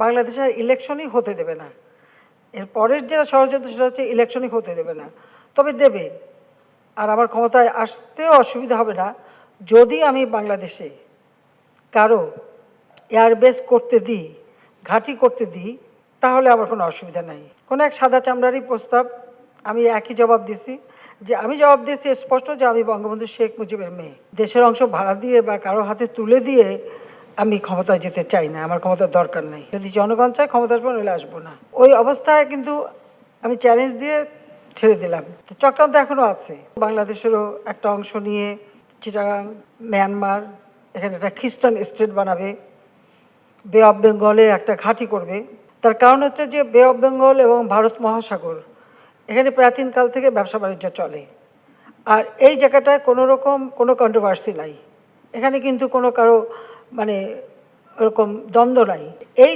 বাংলাদেশের ইলেকশনই হতে দেবে না। এর পরের যেটা ষড়যন্ত্র সেটা হচ্ছে ইলেকশনই হতে দেবে না, তবে দেবে। আর আমার ক্ষমতায় আসতেও অসুবিধা হবে না যদি আমি বাংলাদেশে কারো এয়ারবেস করতে দিই, ঘাঁটি করতে দিই, তাহলে আমার কোনো অসুবিধা নাই। কোনো এক সাদা চামড়ারই প্রস্তাব, আমি একই জবাব দিছি, যে আমি জবাব দিয়েছি স্পষ্ট যে আমি বঙ্গবন্ধু শেখ মুজিবের মেয়ে। দেশের অংশ ভাড়া দিয়ে বা কারো হাতে তুলে দিয়ে আমি ক্ষমতায় যেতে চাই না, আমার ক্ষমতার দরকার নেই। যদি জনগণ চায় ক্ষমতা আসবো, নইলে আসবো না। ওই অবস্থায় কিন্তু আমি চ্যালেঞ্জ দিয়ে ছেড়ে দিলাম। তো চক্রান্ত এখনও আছে। বাংলাদেশেরও একটা অংশ নিয়ে চিটাগাং, মিয়ানমার, এখানে একটা খ্রিস্টান স্টেট বানাবে, বে অফ বেঙ্গলে একটা ঘাঁটি করবে। তার কারণ হচ্ছে যে বে অফ বেঙ্গল এবং ভারত মহাসাগর, এখানে প্রাচীনকাল থেকে ব্যবসা বাণিজ্য চলে। আর এই জায়গাটায় কোনো রকম কোনো কন্ট্রোভার্সি নাই, এখানে কিন্তু কোনো কারো মানে ওরকম দ্বন্দ্ব নাই। এই